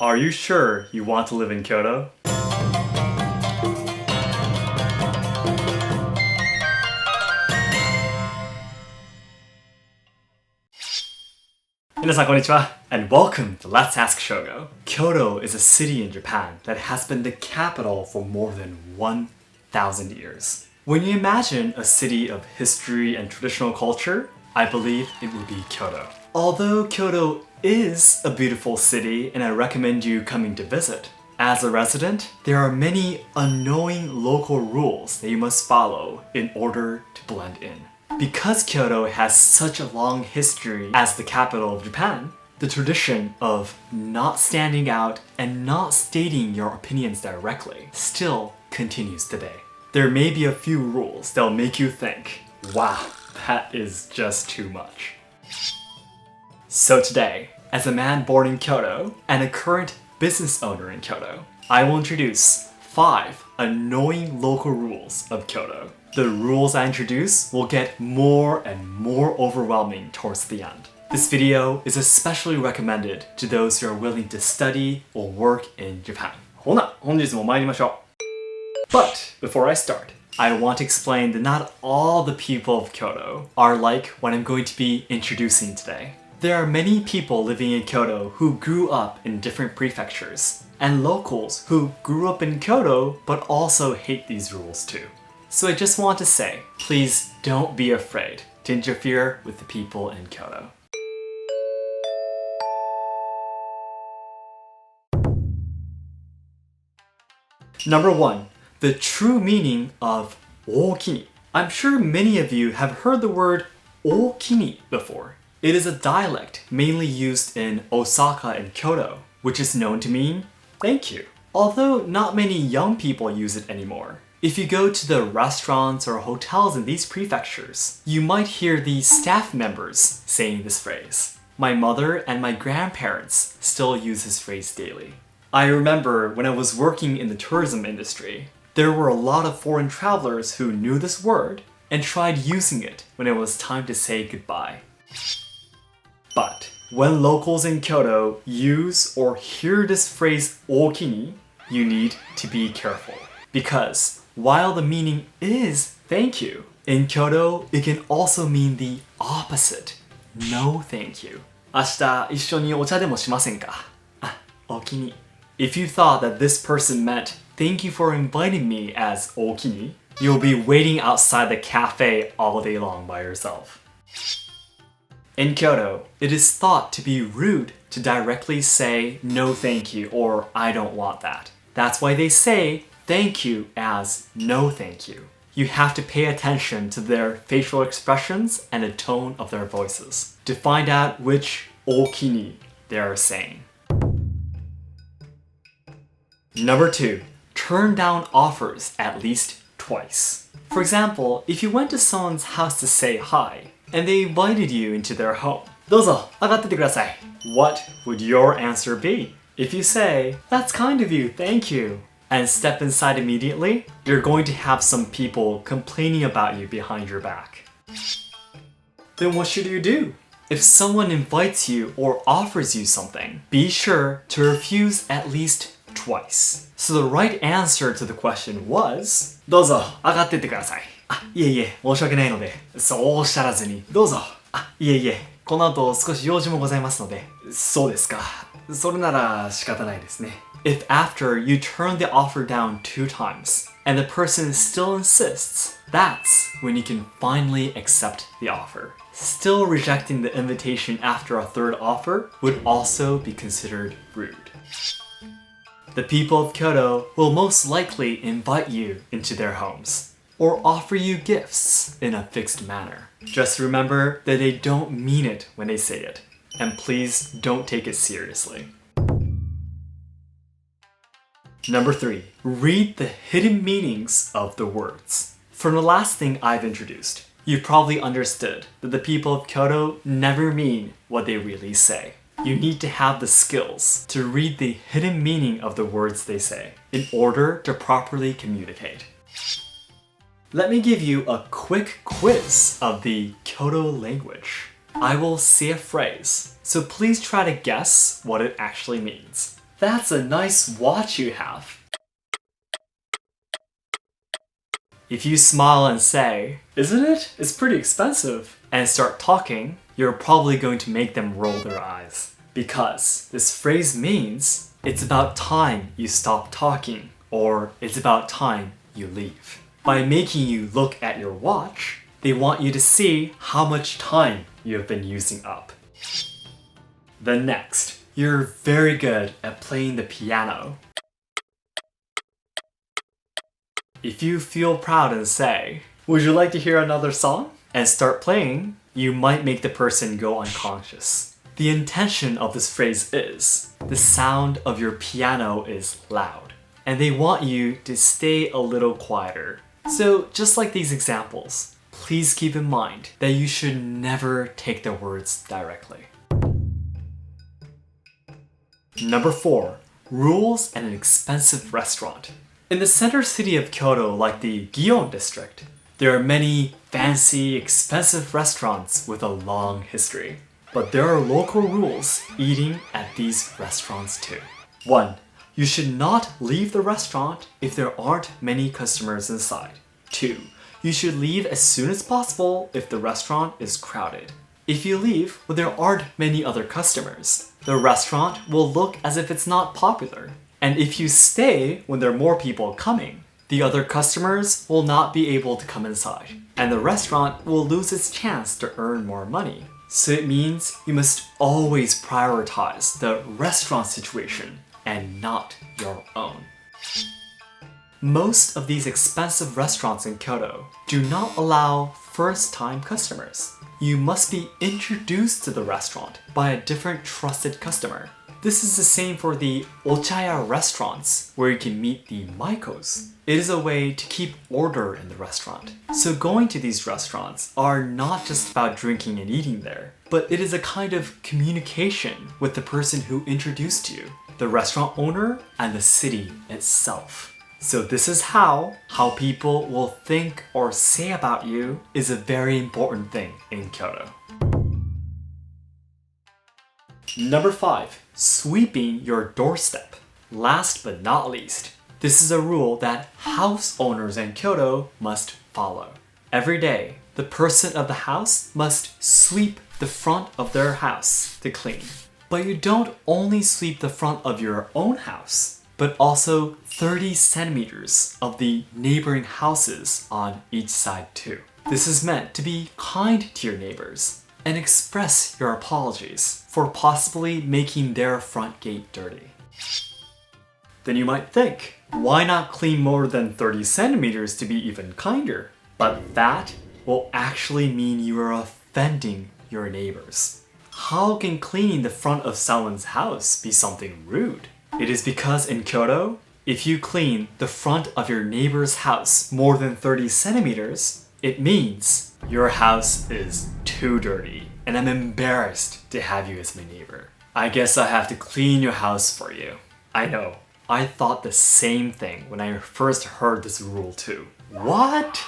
Are you sure you want to live in Kyoto? Minasan konnichiwa, and welcome to Let's Ask Shogo. Kyoto is a city in Japan that has been the capital for more than 1,000 years. When you imagine a city of history and traditional culture, I believe it would be Kyoto. Although Kyoto is a beautiful city and I recommend you coming to visit, as a resident, there are many annoying local rules that you must follow in order to blend in. Because Kyoto has such a long history as the capital of Japan, the tradition of not standing out and not stating your opinions directly still continues today. There may be a few rules that'll make you think, wow, that is just too much. So today, as a man born in Kyoto and a current business owner in Kyoto, I will introduce 5 annoying local rules of Kyoto. The rules I introduce will get more and more overwhelming towards the end. This video is especially recommended to those who are willing to study or work in Japan. ほな、本日も参りましょう。But before I start, I want to explain that not all the people of Kyoto are like what I'm going to be introducing today. There are many people living in Kyoto who grew up in different prefectures, and locals who grew up in Kyoto but also hate these rules too. So I just want to say, please don't be afraid to interfere with the people in Kyoto. Number 1, the true meaning of ōkini. I'm sure many of you have heard the word ōkini before. It is a dialect mainly used in Osaka and Kyoto, which is known to mean thank you. Although not many young people use it anymore. If you go to the restaurants or hotels in these prefectures, you might hear the staff members saying this phrase. My mother and my grandparents still use this phrase daily. I remember when I was working in the tourism industry, there were a lot of foreign travelers who knew this word and tried using it when it was time to say goodbye. But when locals in Kyoto use or hear this phrase ōkini, you need to be careful. Because while the meaning is thank you, in Kyoto it can also mean the opposite. No thank you. 明日一緒にお茶でもしませんか? ōkini. If you thought that this person meant thank you for inviting me as ōkini, you'll be waiting outside the cafe all day long by yourself. In Kyoto, it is thought to be rude to directly say no thank you or I don't want that. That's why they say thank you as no thank you. You have to pay attention to their facial expressions and the tone of their voices to find out which ōkini they are saying. Number 2, turn down offers at least twice. For example, if you went to someone's house to say hi, and they invited you into their home. どうぞ、上がっててください. What would your answer be? If you say, that's kind of you, thank you, and step inside immediately, you're going to have some people complaining about you behind your back. Then what should you do? If someone invites you or offers you something, be sure to refuse at least twice. So the right answer to the question was, どうぞ、上がってってください. いえいえ、申し訳ないので、そうおっしゃらずに、どうぞ。いえいえ、この後少し用事もございますので。そうですか。それなら仕方ないですね。If after you turn the offer down 2 times, and the person still insists, that's when you can finally accept the offer. Still rejecting the invitation after a 3rd offer would also be considered rude. The people of Kyoto will most likely invite you into their homes, or offer you gifts in a fixed manner. Just remember that they don't mean it when they say it, and please don't take it seriously. Number 3, read the hidden meanings of the words. From the last thing I've introduced, you've probably understood that the people of Kyoto never mean what they really say. You need to have the skills to read the hidden meaning of the words they say in order to properly communicate. Let me give you a quick quiz of the Kyoto language. I will say a phrase, so please try to guess what it actually means. That's a nice watch you have. If you smile and say, isn't it? It's pretty expensive, and start talking, you're probably going to make them roll their eyes. Because this phrase means, it's about time you stop talking, or it's about time you leave. By making you look at your watch, they want you to see how much time you have been using up. Then next, you're very good at playing the piano. If you feel proud and say, would you like to hear another song? And start playing, you might make the person go unconscious. The intention of this phrase is, the sound of your piano is loud, and they want you to stay a little quieter. So just like these examples, please keep in mind that you should never take the words directly. Number 4. Rules at an expensive restaurant. In the center city of Kyoto, like the Gion district, there are many fancy, expensive restaurants with a long history. But there are local rules eating at these restaurants too. 1. You should not leave the restaurant if there aren't many customers inside. 2. You should leave as soon as possible if the restaurant is crowded. If you leave when there aren't many other customers, the restaurant will look as if it's not popular. And if you stay when there are more people coming, the other customers will not be able to come inside, and the restaurant will lose its chance to earn more money. So it means you must always prioritize the restaurant situation and not your own. Most of these expensive restaurants in Kyoto do not allow first-time customers. You must be introduced to the restaurant by a different trusted customer. This is the same for the ochaya restaurants, where you can meet the maikos. It is a way to keep order in the restaurant. So going to these restaurants are not just about drinking and eating there, but it is a kind of communication with the person who introduced you, the restaurant owner, and the city itself. So this is how people will think or say about you is a very important thing in Kyoto. Number 5. Sweeping your doorstep. Last but not least, this is a rule that house owners in Kyoto must follow. Every day, the person of the house must sweep the front of their house to clean. But you don't only sweep the front of your own house, but also 30 centimeters of the neighboring houses on each side too. This is meant to be kind to your neighbors and express your apologies for possibly making their front gate dirty. Then you might think, why not clean more than 30 centimeters to be even kinder? But that will actually mean you are offending your neighbors. How can cleaning the front of someone's house be something rude? It is because in Kyoto, if you clean the front of your neighbor's house more than 30 centimeters, it means your house is too dirty, and I'm embarrassed to have you as my neighbor. I guess I have to clean your house for you. I know, I thought the same thing when I first heard this rule too. What?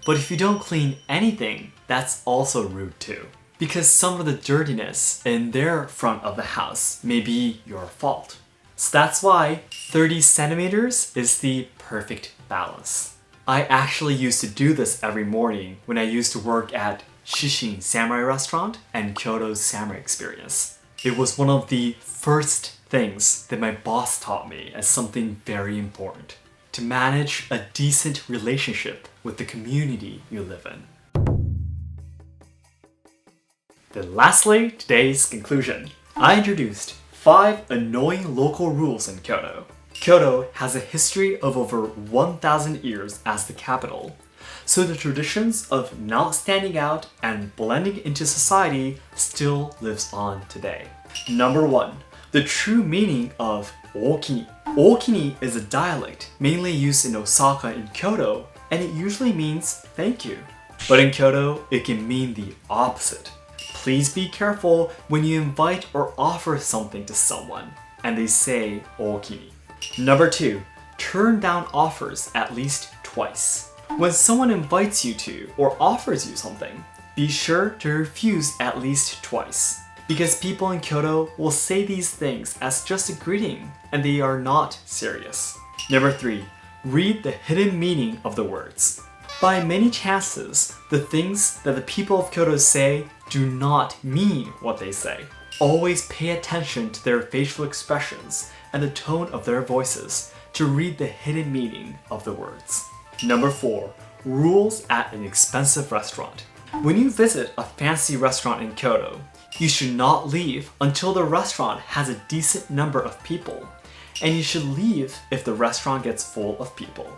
But if you don't clean anything, that's also rude too. Because some of the dirtiness in their front of the house may be your fault. So that's why 30 centimeters is the perfect balance. I actually used to do this every morning when I used to work at Shishin Samurai Restaurant and Kyoto's Samurai Experience. It was one of the first things that my boss taught me as something very important. To manage a decent relationship with the community you live in. Then lastly, today's conclusion. I introduced 5 annoying local rules in Kyoto. Kyoto has a history of over 1,000 years as the capital, so the traditions of not standing out and blending into society still lives on today. Number 1. The true meaning of ōkini. ōkini is a dialect mainly used in Osaka and Kyoto, and it usually means thank you. But in Kyoto, it can mean the opposite. Please be careful when you invite or offer something to someone, and they say ōkini. Number 2. Turn down offers at least twice. When someone invites you to or offers you something, be sure to refuse at least twice. because people in Kyoto will say these things as just a greeting and they are not serious. Number 3, read the hidden meaning of the words. By many chances, the things that the people of Kyoto say do not mean what they say. Always pay attention to their facial expressions and the tone of their voices to read the hidden meaning of the words. Number 4, rules at an expensive restaurant. When you visit a fancy restaurant in Kyoto, you should not leave until the restaurant has a decent number of people, and you should leave if the restaurant gets full of people.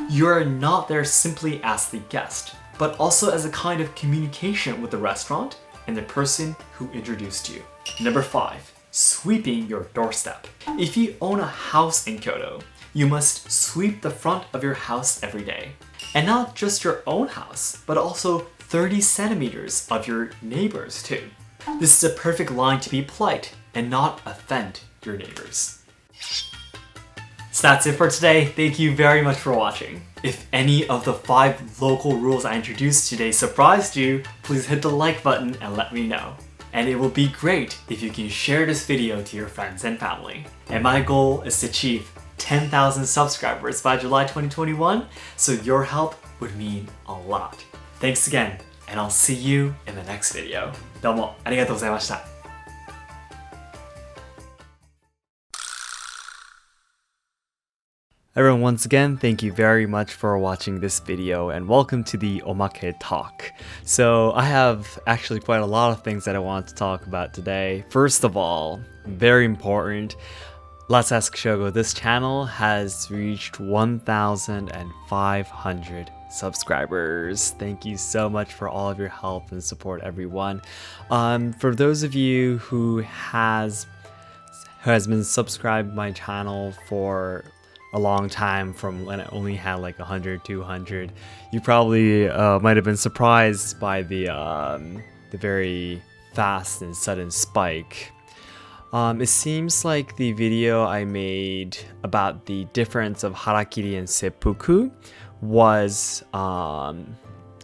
You are not there simply as the guest, but also as a kind of communication with the restaurant and the person who introduced you. Number 5, sweeping your doorstep. If you own a house in Kyoto, you must sweep the front of your house every day. And not just your own house, but also 30 centimeters of your neighbors too. This is a perfect line to be polite and not offend your neighbors. So that's it for today. Thank you very much for watching. If any of the 5 local rules I introduced today surprised you, please hit the like button and let me know. And it will be great if you can share this video to your friends and family. And my goal is to achieve 10,000 subscribers by July 2021, so your help would mean a lot. Thanks again, and I'll see you in the next video. どうもありがとうございました。Everyone, once again, thank you very much for watching this video and welcome to the Omake talk. So I have actually quite a lot of things that I want to talk about today. First of all, very important, Let's Ask Shogo, this channel has reached 1,500 subscribers. Thank you so much for all of your help and support, everyone. For those of you who has been subscribed to my channel for a long time, from when I only had like 100, 200, you probably might have been surprised by the very fast and sudden spike. It seems like the video I made about the difference of harakiri and seppuku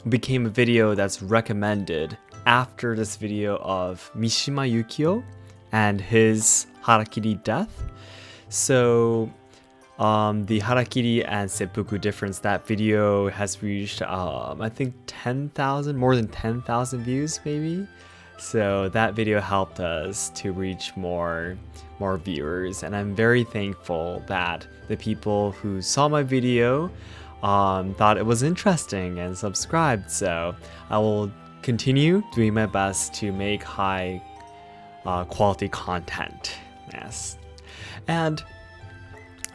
became a video that's recommended after this video of Mishima Yukio and his harakiri death. So the harakiri and seppuku difference, that video has reached I think 10,000, more than 10,000 views maybe. So that video helped us to reach more viewers, and I'm very thankful that the people who saw my video thought it was interesting and subscribed. So I will continue doing my best to make high quality content. Yes. And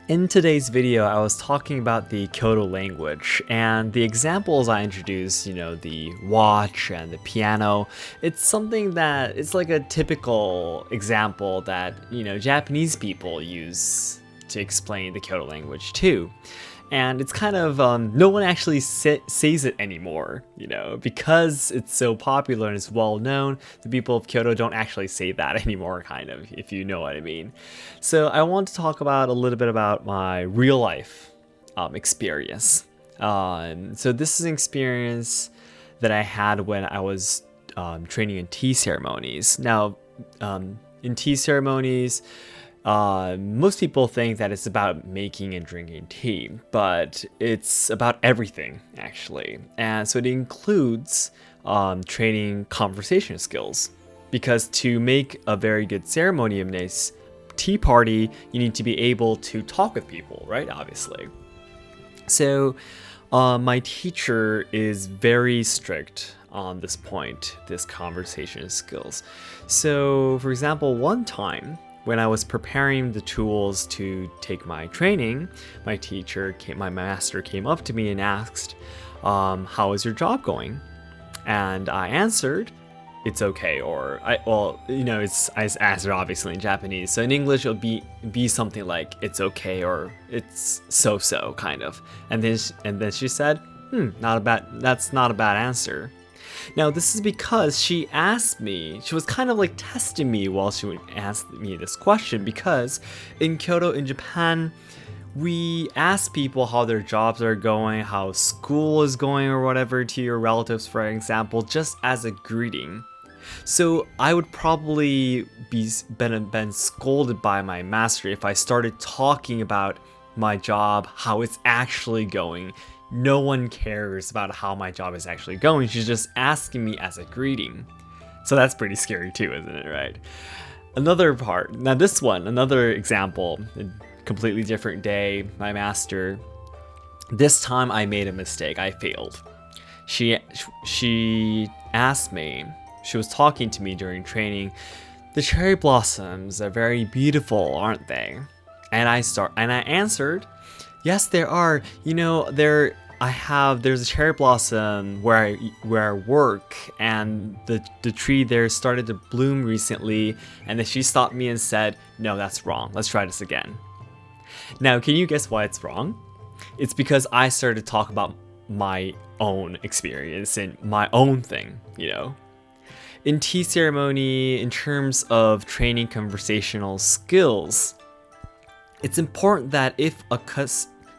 in today's video, I was talking about the Kyoto language, and the examples I introduced, the watch and the piano, it's something that, it's like a typical example that, Japanese people use to explain the Kyoto language too. And it's kind of, no one actually says it anymore, because it's so popular and it's well known. The people of Kyoto don't actually say that anymore, kind of, if you know what I mean. So I want to talk about a little bit about my real life experience. So this is an experience that I had when I was training in tea ceremonies. Now, in tea ceremonies, most people think that it's about making and drinking tea, but it's about everything, actually. And so it includes training conversation skills, because to make a very good ceremony of nice tea party, you need to be able to talk with people, right? Obviously. So my teacher is very strict on this point, this conversation skills. So for example, one time, when I was preparing the tools to take my training, my master came up to me and asked, how is your job going? And I answered, it's okay, or I answered obviously in Japanese. So in English, it'll be something like, it's okay, or it's so-so, kind of. And then she said, that's not a bad answer. Now, this is because she asked me, she was kind of like testing me while she asked me this question, because in Kyoto, in Japan, we ask people how their jobs are going, how school is going or whatever to your relatives, for example, just as a greeting. So I would probably been scolded by my master if I started talking about my job, how it's actually going. No one cares about how my job is actually going. She's just asking me as a greeting. So that's pretty scary too, isn't it, right? Another part, now this one, another example, a completely different day, my master, this time I made a mistake, I failed. She asked me, she was talking to me during training, the cherry blossoms are very beautiful, aren't they? And I answered, yes, there are. You know, there's a cherry blossom where I work, and the tree there started to bloom recently. And then she stopped me and said, no, that's wrong. Let's try this again. Now, can you guess why it's wrong? It's because I started to talk about my own experience and my own thing, you know. In tea ceremony, in terms of training conversational skills, it's important that if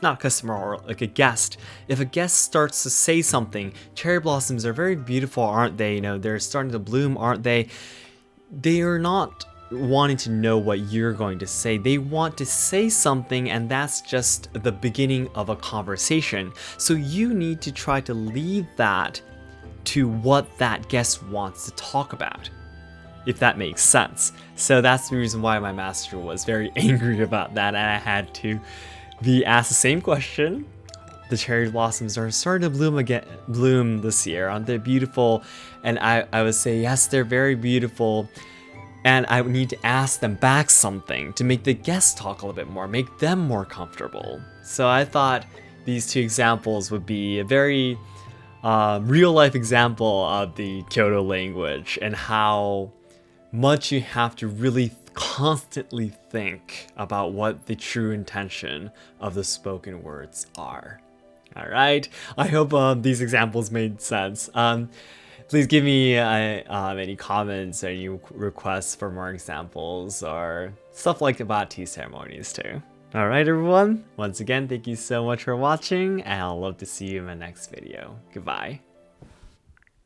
not a customer or like a guest, if a guest starts to say something, cherry blossoms are very beautiful, aren't they? You know, they're starting to bloom, aren't they? They are not wanting to know what you're going to say. They want to say something, and that's just the beginning of a conversation. So you need to try to lead that to what that guest wants to talk about, if that makes sense. So that's the reason why my master was very angry about that, and I had to be asked the same question. The cherry blossoms are starting to bloom this year, aren't they beautiful? And I would say, yes, they're very beautiful. And I would need to ask them back something to make the guests talk a little bit more, make them more comfortable. So I thought these two examples would be a very real life example of the Kyoto language and how much you have to really constantly think about what the true intention of the spoken words are. All right, I hope these examples made sense. Please give me any comments or any requests for more examples or stuff like about tea ceremonies too. All right, everyone. Once again, thank you so much for watching, and I'll love to see you in my next video. Goodbye.